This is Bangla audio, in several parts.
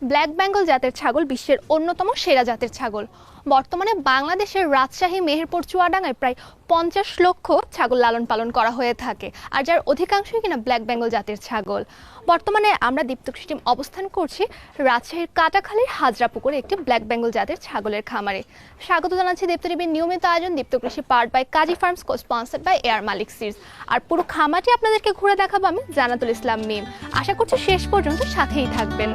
ব্ল্যাক বেঙ্গল জাতের ছাগল বিশ্বের অন্যতম সেরা জাতের ছাগল। বর্তমানে বাংলাদেশের রাজশাহী, মেহেরপুর, চুয়াডাঙ্গায় প্রায় 50 লক্ষ ছাগল লালন পালন করা হয়ে থাকে, আর যার অধিকাংশই কিনা ব্ল্যাক বেঙ্গল জাতের ছাগল। বর্তমানে আমরা দীপ্তকৃষি টিম অবস্থান করছি রাজশাহীর কাটাখালীর হাজরাপুকুরে একটি ব্ল্যাক বেঙ্গল জাতের ছাগলের খামারে। স্বাগত জানাচ্ছি দীপ্ত টিভির নিয়মিত আয়োজন Deeptokrishi, powered by Kazi farms, co sponsored by air Malik series. আর পুরো খামারটি আপনাদেরকে ঘুরে দেখাবো আমি জান্নাতুল ইসলাম মিম। আশা করছি শেষ পর্যন্ত সাথেই থাকবেন।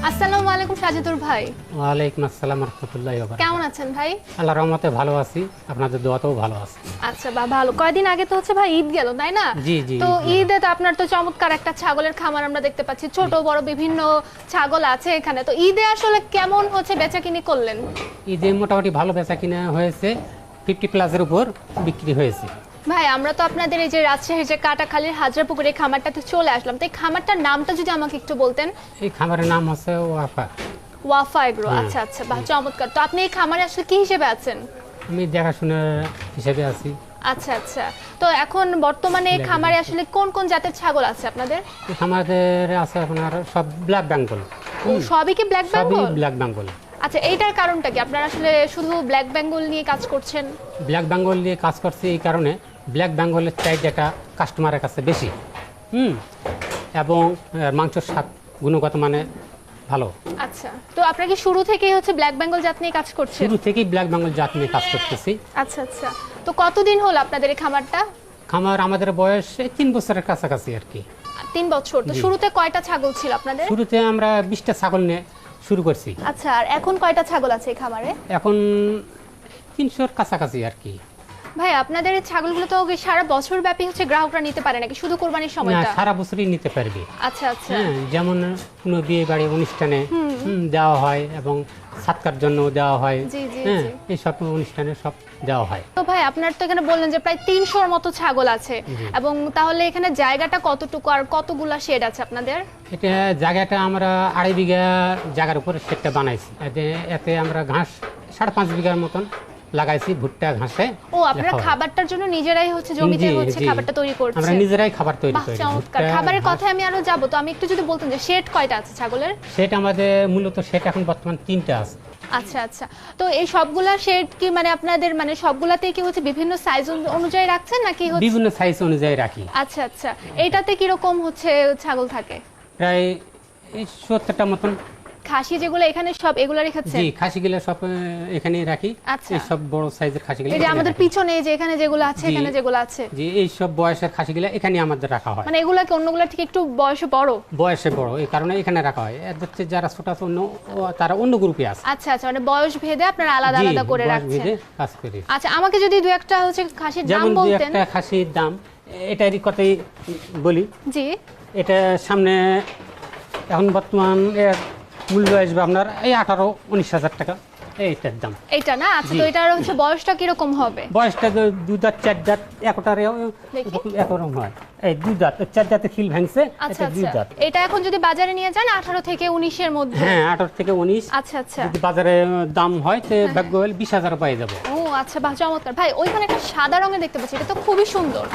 আসসালামু আলাইকুম সাজিদুর ভাই। ওয়ালাইকুম আসসালাম রাহমাতুল্লাহি ওয়া বারাকাতুহু। কেমন আছেন ভাই? আল্লাহর রহমতে ভালো আছি, আপনাদের দোয়াতেও ভালো আছি। আচ্ছা ভালো। কয়দিন আগে তো হচ্ছে ভাই ঈদ গেল, তাই না? জি জি। তো ঈদে তো আপনার তো চমৎকার একটা ছাগলের খামার আমরা দেখতে পাচ্ছি, ছোট বড় বিভিন্ন ছাগল আছে এখানে। তো ঈদে আসলে কেমন হচ্ছে বেচাকিনি করলেন? ঈদে মোটামুটি ভালো বেচা কিনা হয়েছে, 50+ উপর বিক্রি হয়েছে। ভাই আমরা তো আপনাদের এই যে রাজশাহীর যে কাটাখালীর হাজরাপুকুরে খামারটাতে চলে আসলাম, তো এই খামারটার নামটা যদি আমাকে একটু বলতেন। এই খামারের নাম হচ্ছে ওয়াফা। ওয়াফা এগ্রো। আচ্ছা আচ্ছা, বাহ চমৎকার। তো আপনি এই খামারে আসলে কি হিসেবে আছেন? আমি দেখাশোনা হিসেবে আছি। আচ্ছা আচ্ছা। তো এখন বর্তমানে এই খামারে আসলে কোন কোন জাতের ছাগল আছে আপনাদের? এই খামারের আছে আপনার সব ব্ল্যাক বেঙ্গল। সবই কি ব্ল্যাক সবই বেঙ্গল? ব্ল্যাক বেঙ্গল। আচ্ছা, এইটার কারণটা কি? আপনারা আসলে শুধু ব্ল্যাক বেঙ্গল নিয়ে কাজ করছেন? ব্ল্যাক বেঙ্গল নিয়ে কাজ করছি এই কারণে, ব্ল্যাক বেঙ্গলের চাহিদাটা কাস্টমারের কাছে বেশি, এবং মাংসের স্বাদ গুণগত মানে ভালো। আচ্ছা, তো আপনারা কি শুরু থেকেই হচ্ছে ব্ল্যাক বেঙ্গল জাত নিয়ে কাজ করছেন? শুরু থেকেই ব্ল্যাক বেঙ্গল জাত নিয়ে কাজ করতেছি। আচ্ছা আচ্ছা। তো কতদিন হলো আপনাদের এই খামারটা? খামার আমাদের বয়স 3 বছরের কাছাকাছি আর কি। 3 বছর। তো শুরুতে কয়টা ছাগল ছিল আপনাদের? শুরুতে আমরা 20টা ছাগল নিয়ে শুরু করছি। আচ্ছা, আর এখন কয়টা ছাগল আছে এই খামারে? এখন 300-র কাছাকাছি আর কি। ভাই আপনাদের এই ছাগলগুলো তো সারা বছর ব্যাপী হচ্ছে গ্রাহকরা নিতে পারে নাকি শুধু কোরবানির না, সময়টা? সারা বছরই নিতে পারবে। আচ্ছা আচ্ছা। যেমন কোনো বিয়ে বাড়ি অনুষ্ঠানে দেওয়া হয় এবং সাতকার জন্য দেওয়া হয়। জি জি জি। এই সব অনুষ্ঠানে সব দেওয়া হয়। তো ভাই আপনার তো এখানে বললেন যে প্রায় 300-র মতো ছাগল আছে, এবং তাহলে এখানে জায়গাটা কতটুকু আর কতগুলা শেড আছে আপনাদের? এটা জায়গাটা আমরা 2.5 বিঘা জায়গার উপর সেটটা বানাইছি। এতে আমরা ঘাস 5.5 বিঘার মতন লাগাইছি, ভুট্টা ঘাসে। ও, আপনারা খাবারটার জন্য নিজেরাই হচ্ছে জমিতে হচ্ছে খাবারটা তৈরি করছেন? আমরা নিজেরাই খাবার তৈরি করি। চমৎকার। খাবারের কথায় আমি আরো যাব, তো আমি একটু যদি বলতেন যে শেড কয়টা আছে ছাগলের? সেট আমাদের মূলত সেট এখন বর্তমান 3টা আছে। আচ্ছা আচ্ছা। তো এই সবগুলা শেড কি মানে আপনাদের মানে সবগুলাতেই কি হচ্ছে বিভিন্ন সাইজ অনুযায়ী রাখছেন নাকি হচ্ছে? বিভিন্ন সাইজ অনুযায়ী রাখি। আচ্ছা আচ্ছা। এইটাতে কি রকম হচ্ছে ছাগল থাকে? প্রায় 70টা মতন। খাসি যেগুলো এখানে সব এগুলা রেখেছেন? জি, খাসিগুলো সব এখানেই রাখি। আচ্ছা। এই সব বড় সাইজের খাসিগুলো এই যে আমাদের পিছনে যে এখানে যেগুলো আছে, এখানে যেগুলো আছে, জি, এই সব বয়সের খাসিগুলো এখানে আমাদের রাখা হয়। মানে এগুলা কি অন্যগুলা থেকে একটু বয়সে বড়? বয়সে বড়, এই কারণে এখানে রাখা হয়। এদের চেয়ে যারা ছোট আছে তারা অন্য গ্রুপে আছে। আচ্ছা আচ্ছা, মানে বয়স ভেদে আপনারা আলাদা আলাদা করে বয়স রাখছেন। ভেদে কাজ করি। আচ্ছা, আমাকে যদি দুই একটা হচ্ছে খাসির দাম যেমন দুই বলতেন। একটা খাসির দাম এটারই কথাই বলি। জি। এটা সামনে এখন বর্তমান এর মূল্য আসবে আপনার এই 18-19 হাজার টাকা এইটার দাম। এইটা না? আচ্ছা, তো এটার হচ্ছে বয়সটা কিরকম হবে? বয়সটা 2 দাঁত 4 দাঁত একটার একরকম হয়। এই 2 দাঁত 4 দাঁতে খিল ভাঙছে, আচ্ছা এটা 2 আচ্ছা। দাঁত। এটা এখন যদি বাজারে নিয়ে যান 18 থেকে 19 এর মধ্যে? হ্যাঁ, 18 থেকে 19। আচ্ছা আচ্ছা। যদি বাজারে দাম হয় তে ভাগ্য হলে 20,000 পেয়ে যাব। ও আচ্ছা, বাহ চমৎকার। ভাই ওইখানে একটা সাদা রঙের দেখতে পাচ্ছি, এটা তো খুবই সুন্দর।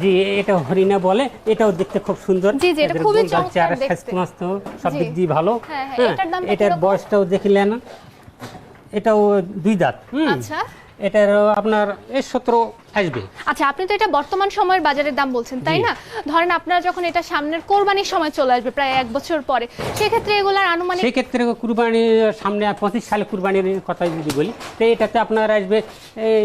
জি, এটা হরিণা বলে, এটাও দেখতে খুব সুন্দর। জি জি, এটা খুবই চমৎকার দেখতে। স্বাস্থ্য মাস্তো সব জি। দিক দিয়ে ভালো। হ্যাঁ হ্যাঁ, হ্যাঁ, এটার দামটা এটার কিরকম? বয়সটাও দেখিলেন, এটাও 2 দাঁত। আচ্ছা এটার আপনার 17 আসবে। আচ্ছা, আপনি তো এটা বর্তমান সময়ের বাজারের দাম বলছেন, তাই না? ধরেন আপনারা যখন এটা সামনের কোরবানির সময় চলে আসবে প্রায় 1 বছর পরে, সেক্ষেত্রে এগুলার আনুমানিক? সেক্ষেত্রে কুরবানির সামনে 25 সালে কুরবানির কথা যদি বলি, তো এটাতে আপনার আসবে এই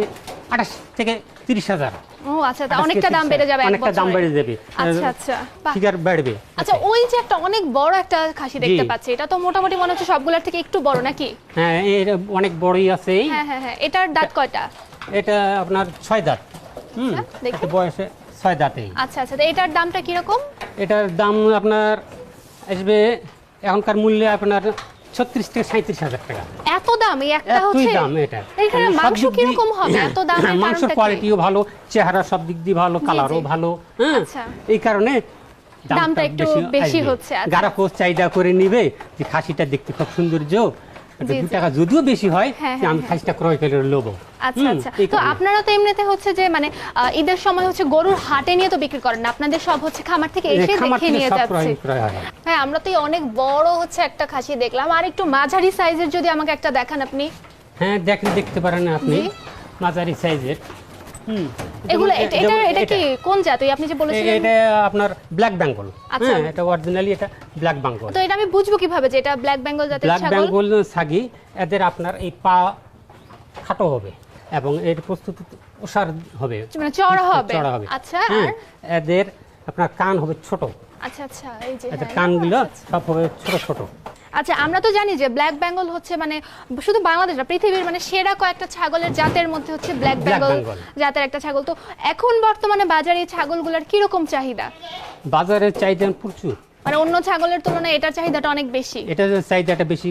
28 থেকে 30,000। ও আচ্ছা, অনেকটা দাম বেড়ে যাবে। অনেকটা দাম বেড়ে যাবে। আচ্ছা আচ্ছা, বাহ। ফিগার বাড়বে। আচ্ছা, ওই যে একটা অনেক বড় একটা খাসি দেখতে পাচ্ছি, এটা তো মোটামুটি মনে হচ্ছে সবগুলোর থেকে একটু বড় নাকি? হ্যাঁ, এর অনেক বড়ই আছে। হ্যাঁ হ্যাঁ হ্যাঁ। এটার দাঁত কয়টা? এটা আপনার 6 দাঁত। দেখি। এটা বয়সে 6 দাঁতেই। আচ্ছা আচ্ছা, তো এটার দামটা কি রকম? এটার দাম আপনার আসবে এখনকার মূল্যে আপনার 36 থেকে 37,000 টাকা। এত দাম? এই একটা এতই হচ্ছে দাম এটা। এখানে মাংস কি রকম হবে এত দাম? মাংসের কোয়ালিটিও ভালো, চেহারা সব দিক দিয়ে ভালো, কালারও ভালো। আচ্ছা। এই কারণে দামটা একটু বেশি হচ্ছে। আচ্ছা। যারা চাহিদা করে নিবে যে খাসিটা দেখতে খুব সৌন্দর্য, এটা জি, 2 জি। টাকা যদিও বেশি হয় হ্যাঁ, যে আমি হ্যাঁ, খাসিটা ক্রয় করে লবো। আচ্ছা আচ্ছা, এই তো কারণে। আপনারা তো এমনিতে হচ্ছে যে মানে ঈদের সময় হচ্ছে গরুর হাটে নিয়ে তো বিক্রি করেন না, আপনাদের সব হচ্ছে খামার থেকে এই এসে খামার দেখে থেকে নিয়ে সব যাচ্ছে। ক্রয় হয়। হ্যাঁ, আমরা তো এই অনেক বড় হচ্ছে একটা খাসি দেখলাম, আর একটু মাঝারি সাইজের যদি আমাকে একটা দেখান আপনি। হ্যাঁ দেখতে পারেন আপনি জি। মাঝারি সাইজের। এগুলো যেমন এটা কি কোন জাত, ওই আপনি যে বলেছিলেন? এটা আপনার ব্ল্যাক বেঙ্গল। আচ্ছা। হ্যাঁ, এটা অরিজিনালি এটা ব্ল্যাক বেঙ্গল। তো এটা আমি বুঝবো কিভাবে যে এটা ব্ল্যাক বেঙ্গল জাতের ব্ল্যাক ছাগল? বেঙ্গল ছাগি এদের আপনার এই পা খাটো হবে এবং এর প্রস্তুতি ওসার হবে, মানে চড়া হবে। চড়া হবে। আচ্ছা, হ্যাঁ, আর এদের আপনার কান হবে ছোট, আচ্ছা আচ্ছা, এই যে এদের হ্যাঁ, কানগুলো আচ্ছা, সব হবে ছোট ছোট। আচ্ছা, আমরা তো জানি যে ব্ল্যাক বেঙ্গল হচ্ছে মানে শুধু বাংলাদেশ না, পৃথিবীর মানে সেরা কয়েকটা ছাগলের জাতের মধ্যে হচ্ছে ব্ল্যাক বেঙ্গল বেঙ্গল। জাতের একটা ছাগল। তো এখন বর্তমানে বাজারে এই ছাগলগুলোর কি রকম চাহিদা? বাজারের চাহিদা প্রচুর, মানে অন্য ছাগলের তুলনায় এটার চাহিদাটা অনেক বেশি। এটা চাহিদাটা বেশি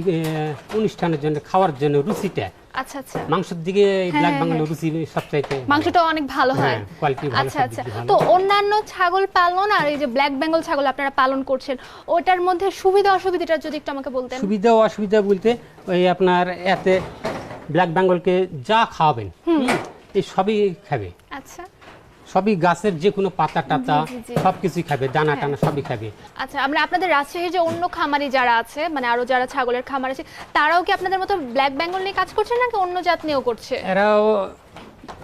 অনুষ্ঠানের জন্য, খাওয়ার জন্য, রুচিটা আচ্ছা আচ্ছা, মাংসের দিকে ব্ল্যাক হ্যাঁ, বেঙ্গল হ্যাঁ। রুচি সবচাইতে মাংসটা অনেক ভালো হয়। হ্যাঁ, কোয়ালিটি ভালো, আচ্ছা সব আচ্ছা, দিক দিয়ে ভালো। তো অন্যান্য ছাগল পালন আর এই যে ব্ল্যাক বেঙ্গল ছাগল আপনারা পালন করছেন, ওটার মধ্যে সুবিধা অসুবিধাটা যদি একটু আমাকে বলতেন। সুবিধা ও অসুবিধা বলতে ওই আপনার এতে ব্ল্যাক বেঙ্গলকে যা খাওয়াবেন এই সবই খাবে, আচ্ছা সবই গাছের যে কোনো পাতা টাতা জি, জি। সব কিছুই খাবে, দানা হ্যাঁ। টানা সবই খাবে। আচ্ছা, আমরা আপনাদের রাজশাহীর যে অন্য খামারি যারা আছে, মানে আরো যারা ছাগলের খামার আছে, তারাও কি আপনাদের মতো ব্ল্যাক বেঙ্গল নিয়ে কাজ করছে নাকি অন্য জাত নিয়েও করছে? এরাও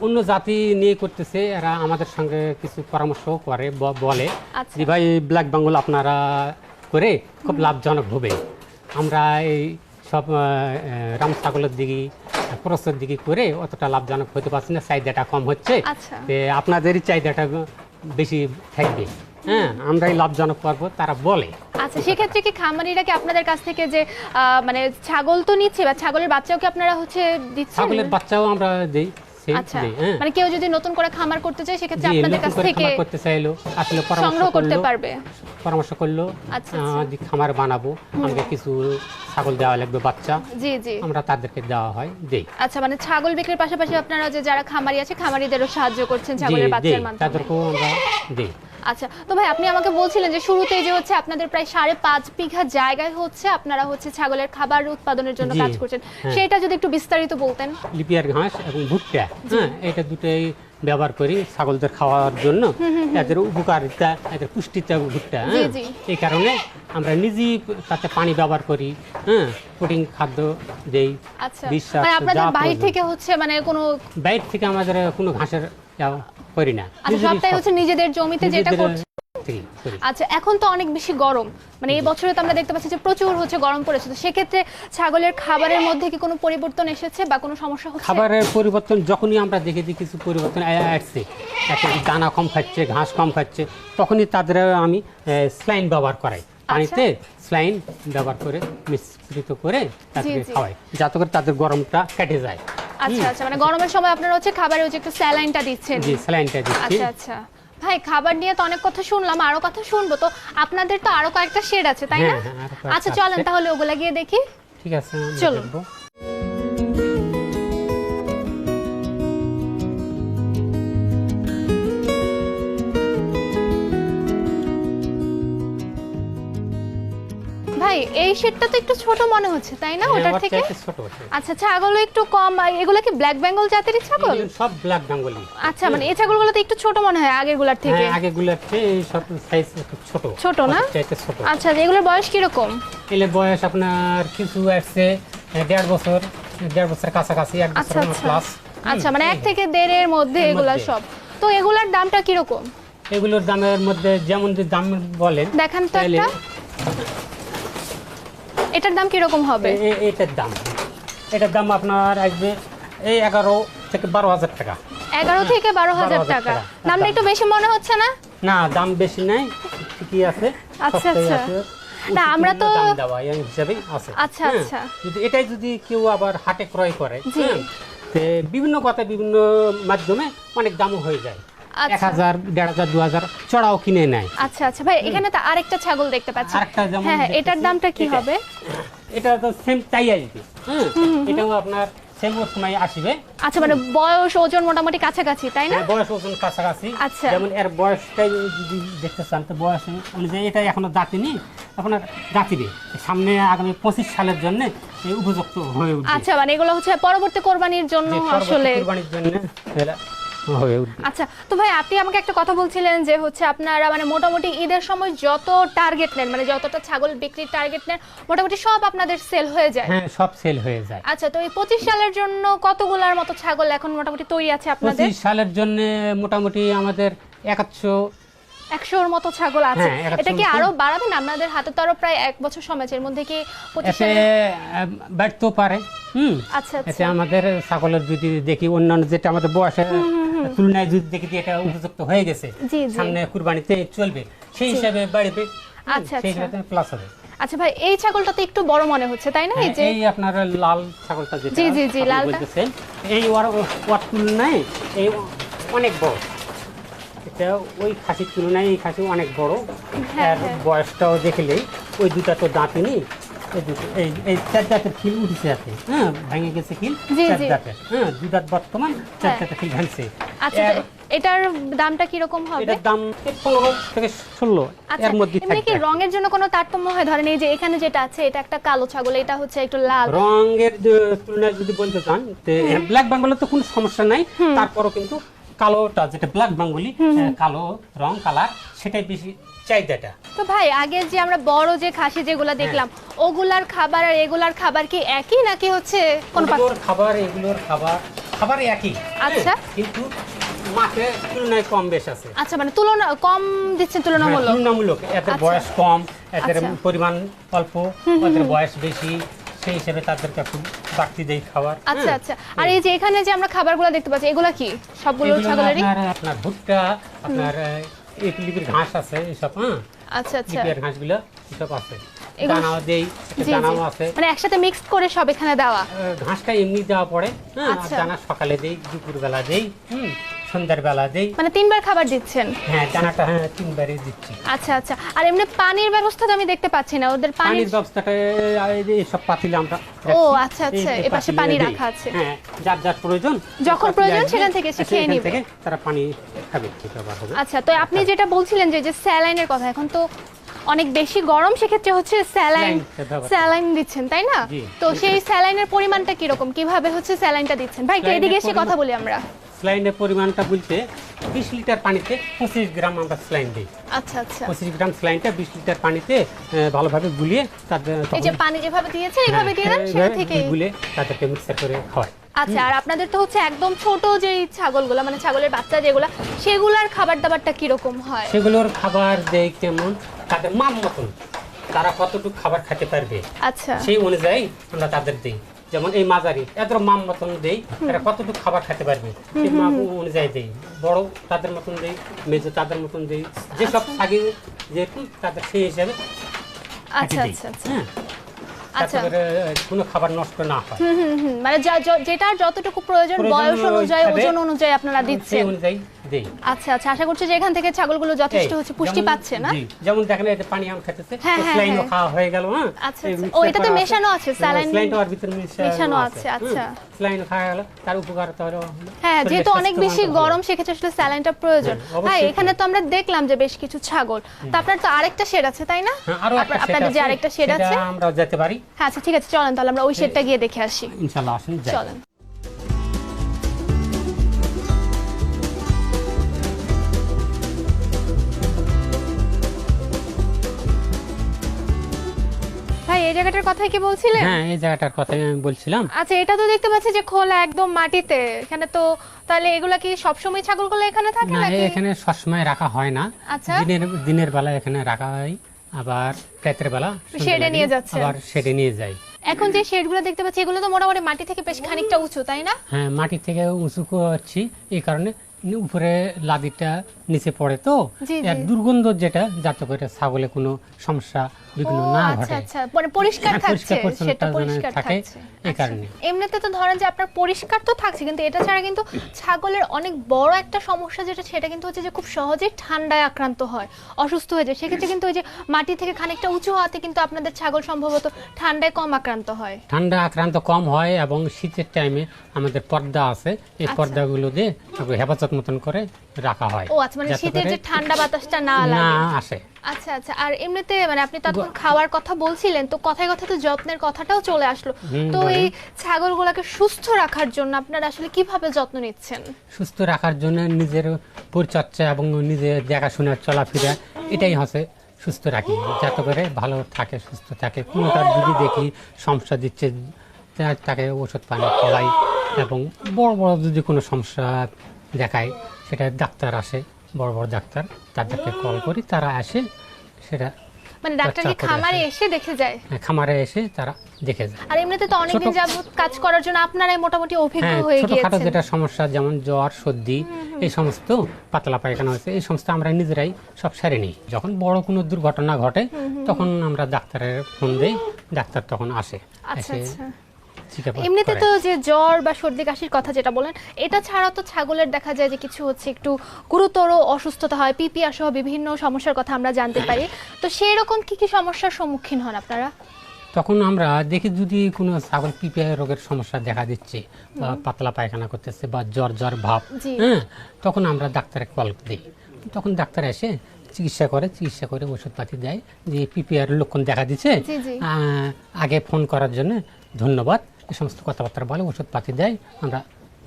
অন্য জাতি নিয়ে করতেছে, এরা আমাদের সঙ্গে কিছু পরামর্শ করে, বলে আচ্ছা। যে ভাই ব্ল্যাক বেঙ্গল আপনারা করে খুব লাভজনক হবে। আমরা এই সব রাম ছাগলের দিকে ক্রসের দিকে করে অতটা লাভজনক হতে পারছি না, চাহিদাটা কম হচ্ছে। আচ্ছা। আপনাদেরই চাহিদাটা বেশি থাকবে, হ্যাঁ আমরাই লাভজনক পারবো তারা বলে। আচ্ছা, সেক্ষেত্রে কি খামারিরা কি আপনাদের কাছ থেকে যে মানে ছাগল তো নিচ্ছে, বা ছাগলের বাচ্চাও কি আপনারা হচ্ছে দিচ্ছেন? ছাগলের বাচ্চাও আমরা দেই, আচ্ছা, হ্যাঁ। মানে কেউ যদি নতুন করে খামার করতে চায় সেক্ষেত্রে জি, আপনাদের নতুন কাছ করে থেকে খামার করতে চাইলো আসলে পরামর্শ সংগ্রহ করতে করলো, পারবে। পরামর্শ করলো আচ্ছা, আচ্ছা। যে খামার বানাবো, আমাকে কিছু ছাগল দেওয়া লাগবে বাচ্চা, জি জি। আমরা তাদেরকে দেওয়া হয়, দেই। আচ্ছা, মানে ছাগল বিক্রির পাশাপাশি আপনারা যে যারা খামারি আছে খামারিদেরও সাহায্য করছেন জি, ছাগলের দেই, বাচ্চার মাধ্যমে। তাদেরকেও আমরা দেই। আচ্ছা, তো ভাই আপনি আমাকে বলছিলেন যে শুরুতেই যে হচ্ছে আপনাদের প্রায় 5.5 বিঘা জায়গায় হচ্ছে আপনারা হচ্ছে ছাগলের খাবার উৎপাদনের জন্য জি, কাজ করছেন, হ্যাঁ। সেটা যদি একটু বিস্তারিত বলতেন। লিপিয়ার ঘাস এবং ভুট্টা, হ্যাঁ এটা দুটোই ব্যবহার করি ছাগলদের খাওয়ার জন্য। এদের উপকারিতা, এদের পুষ্টিতা ভুট্টা, হ্যাঁ জি। এই কারণে আমরা নিজেই তাতে পানি ব্যবহার করি, হ্যাঁ প্রোটিন খাদ্য দেই। আচ্ছা, বিশ্বাস মানে আপনাদের যা বাইরে প্রয়োজন। থেকে হচ্ছে মানে কোনো বাইরে থেকে আমাদের কোনো ঘাসের দেওয়া করি না, আচ্ছা, নিজেরই সবটাই সব- হচ্ছে নিজেদের জমিতে যেটা নিজেদের করছে। থেকেই করি। আচ্ছা, এখন তো অনেক বেশি গরম, মানে এই বছরে তো আমরা দেখতে পাচ্ছি যে প্রচুর হচ্ছে গরম পড়েছে, তো সেক্ষেত্রে ছাগলের খাবারের মধ্যে কি কোনো পরিবর্তন এসেছে বা কোনো সমস্যা হচ্ছে? খাবারের পরিবর্তন যখনই আমরা দেখেছি কিছু পরিবর্তন আসছে, একটা দানা কম খাচ্ছে, ঘাস কম খাচ্ছে, তখনই তাদের আমি স্লাইন ব্যবহার করাই, পানিতে স্লাইন ব্যবহার করে মিশ্রিত করে তাদেরকে জি। খাওয়াই, যাতে করে তাদের গরমটা কেটে যায়। আচ্ছা আচ্ছা, মানে গরমের সময় আপনারা হচ্ছে খাবারে হচ্ছে একটু স্যালাইনটা দিচ্ছেন। জি, স্যালাইনটা দিচ্ছি। আচ্ছা আচ্ছা, ভাই খাবার নিয়ে তো অনেক কথা শুনলাম, আরো কথা শুনবো, তো আপনাদের তো আরো কয়েকটা শেড আছে তাই না? হ্যাঁ, হ্যাঁ, আরো কয়েকটা আচ্ছা, চলেন আছে। তাহলে ওগুলা গিয়ে দেখি। ঠিক আছে, আমরা চলুন। দেখবো। ভাই এই শেডটা তো একটু ছোট মনে হচ্ছে তাই না হ্যাঁ, ওটার ওর থেকে? চাইতে ছোট আছে। আচ্ছা, ছাগলও একটু কম, আর এগুলা কি ব্ল্যাক বেঙ্গল জাতেরই ছাগল? এগুলো সব ব্ল্যাক বেঙ্গলি। আচ্ছা, মানে এই ছাগলগুলো তো একটু ছোট মনে হয় আগেরগুলার থেকে। হ্যাঁ, আগেগুলোর চেয়ে এই সব সাইজ একটু ছোট। ছোট না? ওর চাইতে ছোট। আচ্ছা, এগুলোর বয়স কিরকম? এলে বয়স আপনার কিছু আসছে 1.5 বছর, 1.5 বছরের কাছাকাছি, 1 আচ্ছা বছর আচ্ছা প্লাস। আচ্ছা, মানে 1 থেকে 1.5 মধ্যে এর এগুলা মধ্যে। সব। তো এগুলার দামটা কিরকম এগুলোর দামের মধ্যে যেমন যে দাম বলেন দেখান তো তাহলে একটা। এটার দাম কিরকম হবে? এটার দাম আপনার আসবে এই 11 থেকে 12,000 টাকা। 11 থেকে 12,000 12,000 টাকা। টাকা। দামটা একটু বেশি মনে হচ্ছে না? না, দাম বেশি নাই, ঠিকই আছে, আচ্ছা, সস্তাই আচ্ছা। আছে। না, আমরা উচিত তো- মূল্য দাম দেওয়া এই হিসাবেই আছে। আচ্ছা, হ্যাঁ, আচ্ছা। এটাই যদি কেউ আবার হাটে ক্রয় করে, জি। হ্যাঁ, তে বিভিন্ন কথা বিভিন্ন মাধ্যমে অনেক দামও হয়ে যায়। আচ্ছা। 1,000, 1,500, 2,000 চড়াও কিনে নেয়। আচ্ছা আচ্ছা, ভাই এখানে তো আরেকটা ছাগল দেখতে পাচ্ছি। আরেকটা যেমন হ্যাঁ হ্যাঁ, এটার দেখতেছি, দামটা কি এটা। হবে? এটা তো সেম তাই আসবে, হ্যাঁ এটাও আপনার সেই সময় আসবে। আচ্ছা, মানে বয়স ওজন মোটামুটি কাছাকাছি, তাই না? হ্যাঁ, বয়স ওজন কাছাকাছি। আচ্ছা। যেমন এর বয়সটাই যদি দেখতে চান তো বয়স অনুযায়ী এটা এখনো দাঁতিনি, আপনার দাঁতিবে সামনে আগামী 25 সালের জন্য উপযুক্ত হয়ে উঠবে। আচ্ছা, মানে এগুলো হচ্ছে পরবর্তী কোরবানির জন্য যে পরবর্তী আসলে। কুরবানির জন্য এরা হয়ে উঠবে। আচ্ছা, তো ভাই আপনি আমাকে একটা কথা বলছিলেন যে হচ্ছে আপনারা মানে মোটামুটি ঈদের সময় যত টার্গেট নেন, মানে যতটা ছাগল বিক্রির টার্গেট নেন মোটামুটি সব আপনাদের সেল হয়ে যায়। হ্যাঁ, সব সেল হয়ে যায়। আচ্ছা, তো এই 25 সালের জন্য কতগুলার মতো ছাগল এখন মোটামুটি তৈরি আছে আপনাদের? 25 সালের জন্য মোটামুটি আমাদের 100-র মতো ছাগল আছে। হ্যাঁ, 100 এটা কি মতো। আরো বাড়াবেন? আপনাদের হাতে তো আরো প্রায় 1 বছর সময় আছে, এর মধ্যে কি 25 এতে সালে? বাড়তেও পারে। আচ্ছা এতে আচ্ছা। আমাদের ছাগলের যদি দেখি অন্যান্য যেটা আমাদের বয়সের তুলনায় যদি দেখি যে এটা উপযুক্ত হয়ে গেছে, জি, জি। সামনে কুরবানিতে চলবে, সেই হিসাবে বাড়বে। আচ্ছা, সেই আচ্ছা। হিসাবে প্লাস হবে। আচ্ছা ভাই, এই ছাগলটা তো একটু বড় মনে হচ্ছে, তাই না? এই যে এই আপনার লাল ছাগলটা যেটা জি, জি, জি, আপনি লালটা। বলতেছেন, এই ওর তুলনায় এই অনেক বড়। এটা ওই খাসির তুলনায় এই খাসি অনেক বড়। হ্যাঁ, আর হ্যাঁ। বয়সটাও দেখলেই ওই দুটা তো দাঁতিনি, এই দুটো এই চার দাঁতের খিল উঠেছে আছে। হ্যাঁ, ভেঙে গেছে খিল, জি, চার জি। দাঁতের। হ্যাঁ, দুই দাঁত বর্তমান, চার হ্যাঁ। দাঁতের খিল ভাঙছে। আচ্ছা, তো এটার দামটা কি রকম হবে? এটার দাম 15 থেকে 16 আচ্ছা, এর মধ্যে এমনি কি থাকবে। রঙের জন্য কোনো তারতম্য হয়? ধরেন এই যে এখানে যেটা আছে এটা একটা কালো ছাগল, এটা হচ্ছে একটু লাল। রঙের তুলনায় যদি বলতে চান, ব্ল্যাক বেঙ্গলে তো কোনো সমস্যা নাই, তারপরও কিন্তু কালোটা যেটা ব্ল্যাক বেঙ্গলি, কালো রং কালার, সেটাই বেশি চাহিদাটা। তো ভাই আগে যে আমরা বড় যে খাসি যেগুলা দেখলাম, ওগুলার খাবার আর এগুলার খাবার কি একই নাকি হচ্ছে কোন ওগুলোর খাবার এগুলোর খাবার একই। আচ্ছা। কিন্তু মাঠে তুলনায় কম বেশ আছে। আচ্ছা, মানে তুলনা কম দিচ্ছেন তুলনামূলক। তুলনামূলক, এদের আচ্ছা। বয়স কম, এদের আচ্ছা। পরিমাণ অল্প, ওদের বয়স বেশি, সেই হিসেবে তাদেরকে একটু বাড়তি দেই খাবার। আচ্ছা আচ্ছা। আর এই যে এখানে যে আমরা খাবারগুলো দেখতে পাচ্ছি, এগুলা কি সবগুলো এগুলো ছাগলেরই? আপনার ভুট্টা, আপনার লিপির ঘাস আছে এইসব। হ্যাঁ, আচ্ছা আচ্ছা। লিপির ঘাসগুলো এসব আছে, এগুলো- দানাও দেই, জি, জি। দানাও আছে। মানে একসাথে মিক্সড করে সব এখানে দেওয়া। ঘাসটা এমনি দেওয়া পড়ে। হ্যাঁ, আর আচ্ছা। দানা সকালে দেই, দুপুর বেলা দেই, সন্ধ্যার বেলা দেই। মানে 3 বার খাবার দিচ্ছেন? হ্যাঁ, দানাটা 3 বারই দিচ্ছি। আচ্ছা আচ্ছা। আর এমনি পানির ব্যবস্থা তো আমি দেখতে পাচ্ছি না, ওদের পানির। পানির ব্যবস্থাটা এইসব পাতিলে আমরা ও রাখছি। আচ্ছা আচ্ছা, এই এপাশে পাতিলে পানি দেই। রাখা আছে। হ্যাঁ, যার যার প্রয়োজন, যখন পাতিলে প্রয়োজন আসবে, সেখান থেকে সে খেয়ে সেখান নিবে। থেকে তারা পানি খাবে, ব্যবহার হবে। আচ্ছা, তো আপনি যেটা বলছিলেন যে স্যালাইনের কথা, এখন তো অনেক বেশি গরম, সেক্ষেত্রে হচ্ছে স্যালাইন স্যালাইনটা ব্যবহার স্যালাইন দিচ্ছেন, তাই না? জি। তো সেই স্যালাইনের পরিমাণটা কিরকম, কিভাবে হচ্ছে স্যালাইনটা দিচ্ছেন? ভাই একটু স্যালাইনের এদিকে এসে কথা পরিমাণ- বলি আমরা। স্যালাইনের পরিমাণটা বলতে 20 লিটার পানিতে 25 গ্রাম আমরা স্যালাইন দিই। আচ্ছা আচ্ছা। 25 গ্রাম স্যালাইনটা 20 লিটার পানিতে ভালোভাবে গুলিয়ে তাদের এই যে পানি যেভাবে দিয়েছেন এইভাবে দিয়ে দেন, সেটা থেকে। গুলে তাদেরকে মিক্সার করে খাওয়াই। আচ্ছা, আর আপনাদের তো হচ্ছে একদম ছোট যেই ছাগলগুলো, মানে ছাগলের বাচ্চা যেগুলো, সেগুলার খাবার দাবারটা কিরকম হয়? সেগুলোর খাবার দেই কেমন, তাদের মান মতন তারা কতটুকু খাবার খেতে পারবে, আচ্ছা সেই অনুযায়ী আমরা তাদের দিই। যেমন এই মাঝারি এত মাম মতন দেই, এরা কতটুকু খাবার খেতে পারবে সেই মাপ অনুযায়ী দেই। বড় তাদের মতন দেই, মেজো তাদের মতন দেই, যেসব ছাগি যেরকম তাদের সেই হিসাবে আচ্ছা খেতে দিই। আচ্ছা আচ্ছা। হ্যাঁ, আচ্ছা। তাতে করে কোনো খাবার নষ্ট না হয়। মানে যেটা যতটুকু প্রয়োজন প্রয়োজন বয়স অনুযায়ী, হিসাবে ওজন অনুযায়ী আপনারা সেই দিচ্ছেন। অনুযায়ী দেই। আচ্ছা আচ্ছা, আশা করছি যে এখান থেকে ছাগলগুলো যথেষ্ট এই, হচ্ছে পুষ্টি যেমন- পাচ্ছে না? জি, যেমন দেখেন এই যে পানি আম খেতেছে, হ্যাঁ, হ্যাঁ, স্যালাইনও হ্যাঁ। খাওয়া হয়ে গেল। হ্যাঁ, আচ্ছা, এই আচ্ছা। mixture ও, এটাতে করা মেশানো আছে, স্যালাইন স্যালাইনটাও আর ভিতরে মেশানো আছে, আচ্ছা। স্যালাইনও খাওয়া গেল, তার উপকারিতা হলো হ্যাঁ, শরীরের যেহেতু অনেক স্বাস্থ্যবান বেশি হবে। গরম, সেক্ষেত্রে আসলে স্যালাইনটা প্রয়োজন। হ্যাঁ, অবশ্যই ভাই এখানে তো আমরা দেখলাম যে বেশ কিছু ছাগল, তো আপনার তো আরেকটা শেড আছে, তাই না? হ্যাঁ, আরো একটা আপনাদের যে আরেকটা শেড সেটা আছে? আমরা যেতে পারি। হ্যাঁ, আচ্ছা ঠিক আছে, চলেন তাহলে আমরা ওই শেডটা গিয়ে দেখে আসি। ইনশাআল্লাহ, আসুন যাই। চলেন। ভাই এই জায়গাটার কথাই কি বলছিলেন? হ্যাঁ, এই জায়গাটার কথাই আমি বলছিলাম। আচ্ছা, এটা তো দেখতে পাচ্ছি যে খোলা একদম মাটিতে, এখানে তো তাহলে এগুলা কি সবসময় ছাগলগুলো এখানে থাকে না, নাকি? এখানে সবসময় রাখা হয় না। আচ্ছা। দিনের বেলা এখানে রাখা হয়, আবার রাতের বেলা শেডে নিয়ে যাচ্ছেন? আবার শেডে নিয়ে যাই। এখন যে শেডগুলো দেখতে পাচ্ছি, এগুলো তো মোটামুটি মাটি থেকে বেশ খানিকটা উঁচু, তাই না? হ্যাঁ, মাটি থেকে উঁচু করছি এই কারণে উপরে লাদিটা নিচে পড়ে তো জি, এর জি। দুর্গন্ধ যেটা, যাতে করে ছাগলে কোনো সমস্যা বিঘ্ন ও, না আচ্ছা ঘটে। আচ্ছা, মানে পরিষ্কার হ্যাঁ, থাকছে, পরিষ্কার পরিচ্ছন্নতা সেটা যেন পরিষ্কার থাকে, থাকছে। এই আচ্ছা। কারণে। এমনিতে তো ধরেন যে আপনার পরিষ্কার তো থাকছে, কিন্তু এটা ছাড়া কিন্তু ছাগলের অনেক বড় একটা সমস্যা যেটা, সেটা কিন্তু হচ্ছে যে খুব সহজেই ঠান্ডায় আক্রান্ত হয়, অসুস্থ হয়ে যায়। সেক্ষেত্রে কিন্তু ওই যে মাটি থেকে খানিকটা উঁচু হওয়াতে কিন্তু আপনাদের ছাগল সম্ভবত ঠান্ডায় কম আক্রান্ত হয়। ঠান্ডা আক্রান্ত কম হয়, এবং শীতের টাইমে আমাদের পর্দা আছে, এই আচ্ছা। পর্দাগুলো দিয়ে একটু হেফাজত মতন করে রাখা হয়, ও আচ্ছা, মানে যাতে শীতের করে যে ঠান্ডা বাতাসটা না না লাগে। আসে। আচ্ছা আচ্ছা, আর এমনিতে মানে আপনি তো এখন খাওয়ার কথা বলছিলেন, তো কথায় কথায় তো যত্নের কথাটাও চলে আসলো। তো বলেন। এই ছাগলগুলোকে সুস্থ রাখার জন্য আপনারা আসলে কিভাবে যত্ন নিচ্ছেন? সুস্থ রাখার জন্য নিজের পরিচর্যা এবং নিজের দেখাশোনার চলাফেরা, এটাই হচ্ছে সুস্থ রাখি, যাতে করে ভালো থাকে, সুস্থ থাকে। কোনোটা যদি দেখি সমস্যা দিচ্ছে, তাকে ওষুধ পানি খাওয়াই, এবং বড় বড় যদি কোনো সমস্যা দেখায়, সেটা ডাক্তার আসে, বড় বড় ডাক্তার, তাদেরকে কল করি, তারা আসে, সেটা মানে ডাক্তার কি চর্চা করে খামারে আসে। এসে দেখে যায়? খামারে এসে তারা দেখে যায়। আর এমনিতে তো অনেকদিন ছোট- যাবত কাজ করার জন্য আপনারাই মোটামুটি অভিজ্ঞ হ্যাঁ, হয়ে ছোটখাটো গিয়েছেন। যেটা সমস্যা, যেমন জ্বর, সর্দি, এই সমস্ত পাতলা পায়খানা হয়েছে, এই সমস্ত আমরা নিজেরাই সব সারে নিই। যখন বড় কোনো দুর্ঘটনা ঘটে, তখন আমরা ডাক্তারের ফোন দেই, ডাক্তার তখন আসে, আচ্ছা এসে আচ্ছা। চিকিৎসা এমনিতে করে। তো যে জ্বর বা সর্দি কাশির কথা যেটা বলেন, এটা ছাড়া তো ছাগলের দেখা যায় যে কিছু হচ্ছে একটু গুরুতর অসুস্থতা হয়, পিপিআর সহ বিভিন্ন সমস্যার কথা আমরা জানতে পারি। তো সেই রকম কি কি সমস্যার সম্মুখীন হন আপনারা? তখন আমরা দেখি যদি কোনো ছাগল পিপিআই রোগের সমস্যা দেখা দিচ্ছে, বা পাতলা পায়খানা করতেছে, বা জ্বর জ্বর ভাব, জি। হ্যাঁ, তখন আমরা ডাক্তারে কল দিই। তখন ডাক্তার এসে চিকিৎসা করে ওষুধপাতি দেয়, যে পিপিআর লক্ষণ দেখা দিচ্ছে, জি, জি। আগে ফোন করার জন্য ধন্যবাদ, এই সমস্ত কথাবার্তা বলে, ওষুধপাতি দেয়, আমরা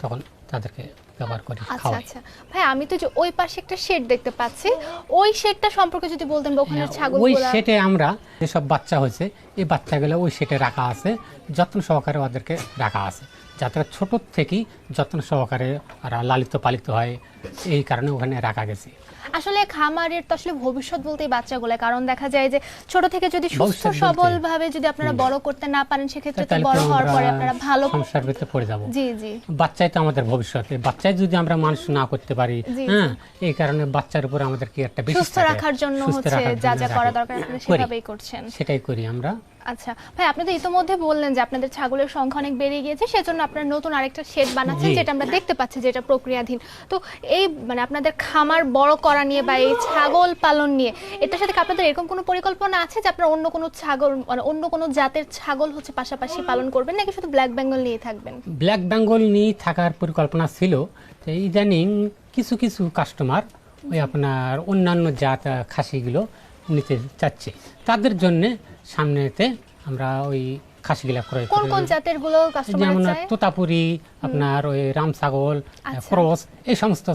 তখন তাদেরকে ব্যবহার করি, আচ্ছা খাওয়াই। আচ্ছা ভাই, আমি তো যে ওই পাশে একটা শেড দেখতে পাচ্ছি, ওই শেডটা সম্পর্কে যদি বলতেন, বা ওখানে ওই ছাগলগুলো। সেটে আমরা যেসব বাচ্চা হয়েছে, এই বাচ্চাগুলো ওই সেটে রাখা আছে, যত্ন সহকারে ওদেরকে রাখা আছে, যাতে ছোট থেকেই যত্ন সহকারে ওরা লালিত পালিত হয়, এই কারণে ওখানে রাখা গেছে। আসলে খামারের তো আসলে ভবিষ্যৎ বলতে এই বাচ্চাগুলো, কারণ দেখা যায় যে ছোট থেকে যদি সুস্থ ভবিষ্যৎ বলতে- সবল ভাবে যদি আপনারা বড় করতে না পারেন, সেক্ষেত্রে তো তাহলে তো বড় হওয়ার আমরা পরে আপনারা ভালো। সমস্যার ভিতরে পড়ে যাব। জি জি বাচ্চাই তো আমাদের ভবিষ্যৎ, এই বাচ্চাই যদি আমরা মানুষ না করতে পারি, জি, হ্যাঁ, এই কারণে বাচ্চার উপর আমাদের কি একটা বেশি সুস্থ রাখার জন্য হচ্ছে যা যা করা দরকার আপনারা সেভাবেই করছেন। সেটাই করি আমরা। আচ্ছা ভাই, আপনি তো ইতিমধ্যে বললেন যে আপনাদের ছাগলের সংখ্যা অনেক বেড়ে গিয়েছে, সেজন্য আপনারা নতুন আরেকটা শেড বানাচ্ছেন, জি। যেটা আমরা দেখতে পাচ্ছি, যেটা প্রক্রিয়াধীন। তো এই মানে আপনাদের খামার বড় করা নিয়ে বা এই ছাগল পালন নিয়ে, এটার সাথে কি আপনাদের এরকম কোনো পরিকল্পনা আছে যে আপনারা অন্য কোনো ছাগল, মানে অন্য কোনো জাতের ছাগল হচ্ছে পাশাপাশি পালন করবেন, নাকি শুধু ব্ল্যাক বেঙ্গল নিয়ে থাকবেন? ব্ল্যাক বেঙ্গল নিয়ে থাকার পরিকল্পনা ছিল, তো ইদানিং কিছু কিছু কাস্টমার ওই আপনার অন্যান্য জাত খাসিগুলো নিতে চাচ্ছে, তাদের জন্য সামনেতে আমরা ওই খাসিগুলা ক্রয় কোন করে, কোন জাতের গুলো কাস্টমার যেমন চায়? তোতাপুরি, আপনার ওই রাম ছাগল, আচ্ছা। ক্রস, এই সমস্ত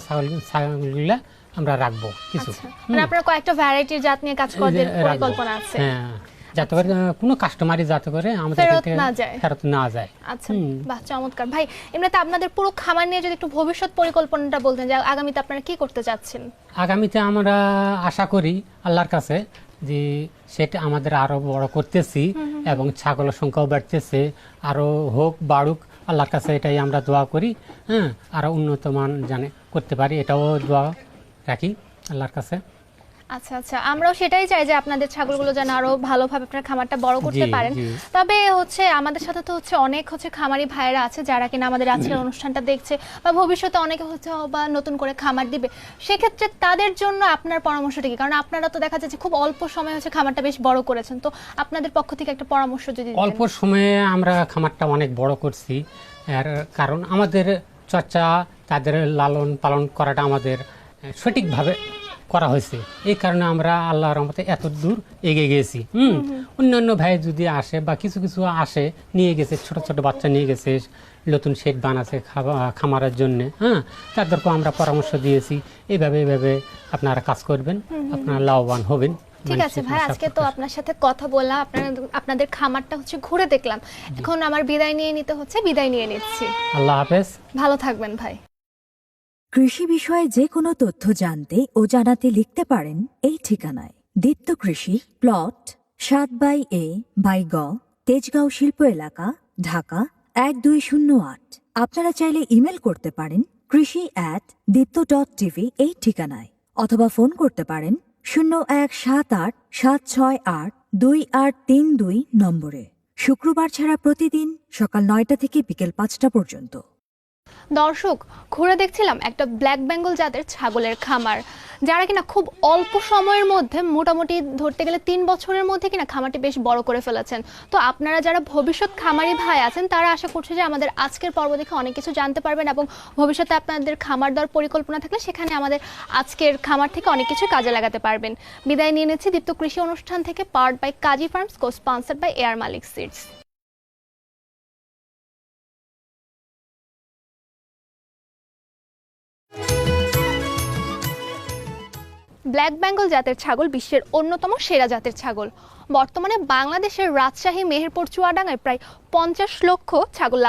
ছাগলগুলা আমরা রাখবো কিছু। আচ্ছা, মানে আপনারা কয়েকটা ভ্যারাইটির জাত নিয়ে কাজ করার রাখবো। পরিকল্পনা আছে? হ্যাঁ, যাতে করে কোনো কাস্টমারই যাতে করে আমাদের ফেরত এখান থেকে না যায়। ফেরত না যায়। আচ্ছা, বাহ, চমৎকার ভাই। এমনিতে আপনাদের পুরো খামার নিয়ে যদি একটু ভবিষ্যৎ পরিকল্পনাটা বলতেন, যে আগামীতে আপনারা কি করতে চাচ্ছেন? আগামীতে আমরা আশা করি আল্লাহর কাছে যে সেটা আমাদের আরো বড় করতেছি, এবং ছাগলের সংখ্যাও বাড়তেছে, আরো হোক বাড়ুক, আল্লাহর কাছে এটাই আমরা দোয়া করি, হ্যাঁ, আরো উন্নত মান জানে করতে পারি, এটাও দোয়া রাখি আল্লাহর কাছে। আচ্ছা আচ্ছা, আমরাও সেটাই চাই যে আপনাদের ছাগলগুলো যেন আরো ভালোভাবে আপনার খামারটা বড় করতে জি, পারেন। জি। তবে হচ্ছে আমাদের সাথে তো হচ্ছে অনেক হচ্ছে খামারি ভাইরা আছে, যারা কিনা আমাদের আজকের অনুষ্ঠানটা দেখছে, বা ভবিষ্যতে অনেকে হচ্ছে বা নতুন করে খামার দিবে, সেক্ষেত্রে তাদের জন্য আপনার পরামর্শটা কি? কারণ আপনারা তো দেখা যাচ্ছে খুব অল্প সময়ে হচ্ছে খামারটা বেশ বড় করেছেন, তো আপনাদের পক্ষ থেকে একটা পরামর্শ যদি দিতেন। অল্প সময়ে আমরা খামারটা অনেক বড় করছি, এর কারণ আমাদের চর্চা, তাদের লালন পালন করাটা আমাদের সঠিকভাবে করা হয়েছে, এই কারণে আমরা আল্লাহর রহমতে এত দূর এগিয়ে গেছি। অন্যান্য ভাই যদি আসে, বা কিছু কিছু আসে, নিয়ে গেছে, ছোট ছোট বাচ্চা নিয়ে গেছে, নতুন শেড বানাচ্ছে খামারের জন্য, হ্যাঁ, তাদেরকেও আমরা পরামর্শ দিয়েছি, এইভাবে আপনারা কাজ করবেন, আপনারা লাভবান হবেন। ঠিক আছে ভাই, আজকে তো আপনার সাথে কথা বললাম, আপনাদের খামারটা হচ্ছে ঘুরে দেখলাম, এখন আমার বিদায় নিয়ে নিতে হচ্ছে, বিদায় নিয়ে নিচ্ছি। আল্লাহ হাফেজ। ভালো থাকবেন ভাই। কৃষি বিষয়ে যে কোনো তথ্য জানতে ও জানাতে লিখতে পারেন এই ঠিকানায়: দীপ্ত কৃষি, প্লট 7/A/গ, তেজগাঁও শিল্প এলাকা, ঢাকা 1208। আপনারা চাইলে ইমেল করতে পারেন কৃষি@dipto.tv এই ঠিকানায়। অথবা ফোন করতে পারেন 0178-768-2832 নম্বরে। শুক্রবার ছাড়া প্রতিদিন সকাল 9টা থেকে বিকেল 5টা পর্যন্ত। দর্শক, ঘুরে দেখছিলাম একটা ব্ল্যাক বেঙ্গল জাতের ছাগলের খামার, যারা কিনা খুব অল্প সময়ের মধ্যে, মোটামুটি ধরতে গেলে 3 বছরের মধ্যে কিনা খামারটি বেশ বড় করে ফেলেছেন। তো আপনারা যারা ভবিষ্যৎ খামারি ভাই আছেন, তারা আশা করছে যে আমাদের আজকের পর্ব দেখে অনেক কিছু জানতে পারবেন এবং ভবিষ্যতে আপনাদের খামার দেওয়ার পরিকল্পনা থাকলে সেখানে আমাদের আজকের খামার থেকে অনেক কিছু কাজে লাগাতে পারবেন। বিদায় নিয়ে নিচ্ছি দীপ্ত কৃষি অনুষ্ঠান থেকে, powered by Kazi farms, co sponsored by air Malik seeds. Black Bengal জাতের ছাগল বিশ্বের অন্যতম সেরা জাতের ছাগল। বর্তমানে বাংলাদেশের রাজশাহী, মেহেরপুর, চুয়াডাঙ্গায় প্রায় 50 লক্ষ ছাগল